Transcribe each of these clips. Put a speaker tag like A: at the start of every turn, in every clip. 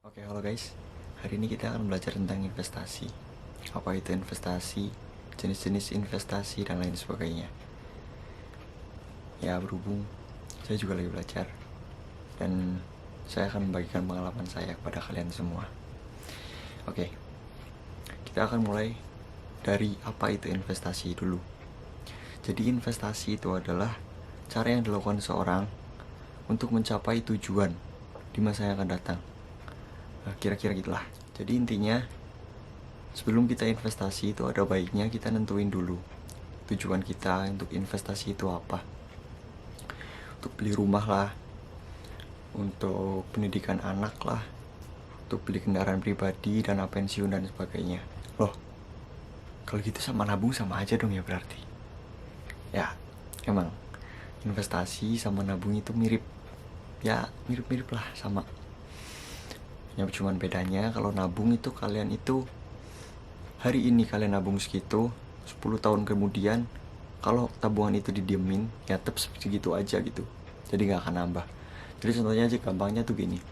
A: Oke, halo guys. Hari ini kita akan belajar tentang investasi. Apa itu investasi, jenis-jenis investasi, dan lain sebagainya. Ya, berhubung saya juga lagi belajar, dan saya akan membagikan pengalaman saya kepada kalian semua. Oke, kita akan mulai dari apa itu investasi dulu. Jadi investasi itu adalah cara yang dilakukan seorang untuk mencapai tujuan di masa yang akan datang. Kira-kira gitulah. Jadi intinya, sebelum kita investasi itu ada baiknya kita nentuin dulu tujuan kita untuk investasi itu apa. Untuk beli rumah lah, untuk pendidikan anak lah, untuk beli kendaraan pribadi, dana pensiun dan sebagainya. Loh, kalau gitu sama nabung sama aja dong ya berarti. Ya, emang investasi sama nabung itu mirip. Ya, mirip-mirip lah, sama. Yang cuman bedanya kalau nabung itu kalian itu hari ini kalian nabung segitu, 10 tahun kemudian kalau tabungan itu didiemin ya tetap segitu aja gitu, jadi nggak akan nambah. Jadi contohnya aja gampangnya tuh gini,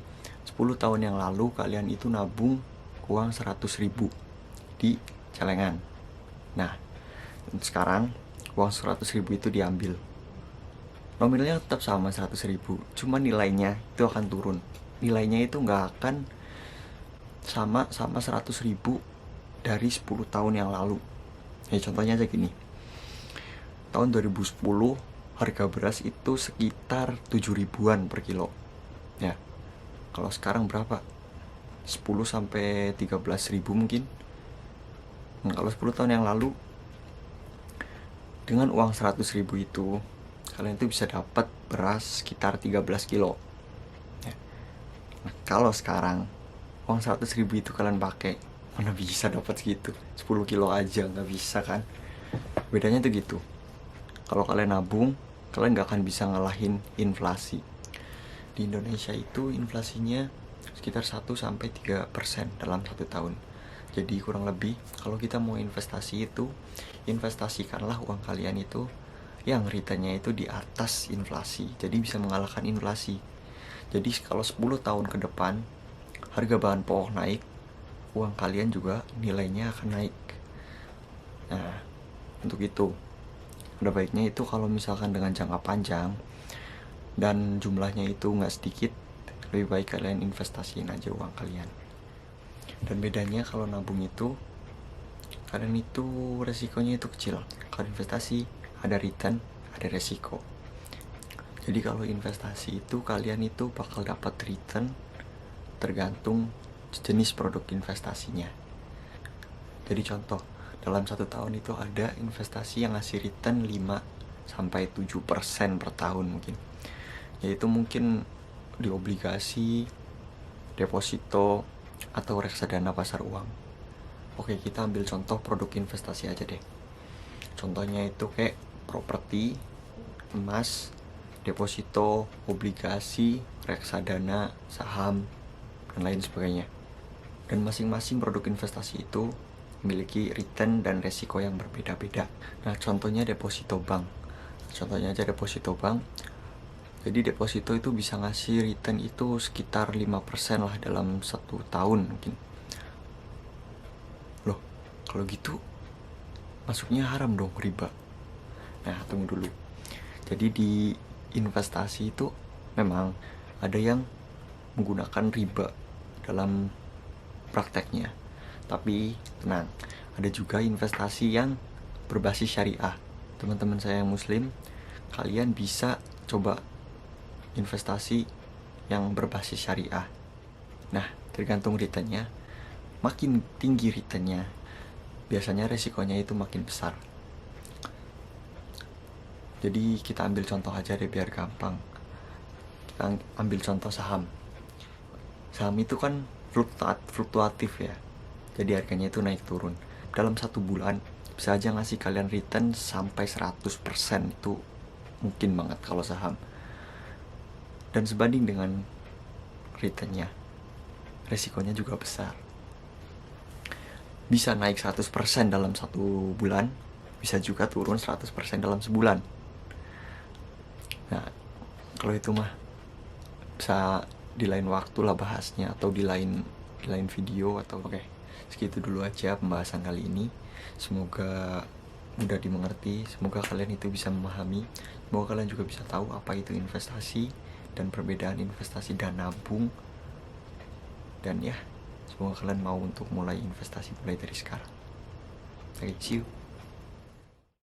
A: 10 tahun yang lalu kalian itu nabung uang 100.000 di celengan. Nah sekarang uang 100.000 itu diambil, nominalnya tetap sama 100.000, cuma nilainya itu akan turun. Nilainya itu nggak akan sama 100.000 dari 10 tahun yang lalu. Ya contohnya aja gini, tahun 2010 harga beras itu sekitar 7 ribuan per kilo. Ya, kalau sekarang berapa? 10 sampai 13 ribu mungkin. Nah, kalau 10 tahun yang lalu dengan uang 100.000 itu kalian itu bisa dapat beras sekitar 13 kilo. Ya. Nah, kalau sekarang uang 100.000 itu kalian pakai, mana bisa dapat segitu, 10 kilo aja nggak bisa kan. Bedanya tuh gitu. Kalau kalian nabung, kalian nggak akan bisa ngalahin inflasi. Di Indonesia itu inflasinya sekitar 1-3% dalam 1 tahun. Jadi kurang lebih kalau kita mau investasi itu, investasikanlah uang kalian itu yang returnnya itu di atas inflasi, jadi bisa mengalahkan inflasi. Jadi kalau 10 tahun ke depan harga bahan pokok naik, uang kalian juga nilainya akan naik. Nah, untuk itu ada baiknya itu kalau misalkan dengan jangka panjang dan jumlahnya itu nggak sedikit, lebih baik kalian investasiin aja uang kalian. Dan bedanya kalau nabung itu, kalian itu resikonya itu kecil. Kalau investasi ada return, ada resiko. Jadi kalau investasi itu kalian itu bakal dapat return tergantung jenis produk investasinya. Jadi contoh, dalam 1 tahun itu ada investasi yang ngasih return 5-7% per tahun mungkin. Yaitu mungkin di obligasi, deposito, atau reksadana pasar uang. Oke, kita ambil contoh produk investasi aja deh. Contohnya itu kayak properti, emas, deposito, obligasi, reksadana, saham, dan lain sebagainya. Dan masing-masing produk investasi itu memiliki return dan resiko yang berbeda-beda. Nah, contohnya deposito bank. Contohnya aja deposito bank. Jadi deposito itu bisa ngasih return itu sekitar 5% lah dalam 1 tahun mungkin. Loh, kalau gitu masuknya haram dong, riba. Nah, tunggu dulu. Jadi di investasi itu memang ada yang menggunakan riba dalam prakteknya. Tapi tenang, ada juga investasi yang berbasis syariah. Teman-teman saya yang muslim, kalian bisa coba investasi yang berbasis syariah. Nah, tergantung returnnya. Makin tinggi returnnya, biasanya resikonya itu makin besar. Jadi kita ambil contoh aja deh biar gampang. Kita ambil contoh saham. Saham itu kan fluktuatif ya, jadi harganya itu naik turun. Dalam 1 bulan bisa aja ngasih kalian return sampai 100%, itu mungkin banget kalau saham. Dan sebanding dengan returnnya, resikonya juga besar. Bisa naik 100% dalam 1 bulan, bisa juga turun 100% dalam sebulan. Nah, kalau itu mah bisa di lain waktu lah bahasnya, atau di lain video atau oke. Segitu dulu aja pembahasan kali ini. Semoga mudah dimengerti, semoga kalian itu bisa memahami, semoga kalian juga bisa tahu apa itu investasi dan perbedaan investasi dan nabung. Dan ya, semoga kalian mau untuk mulai investasi mulai dari sekarang. Oke, see you.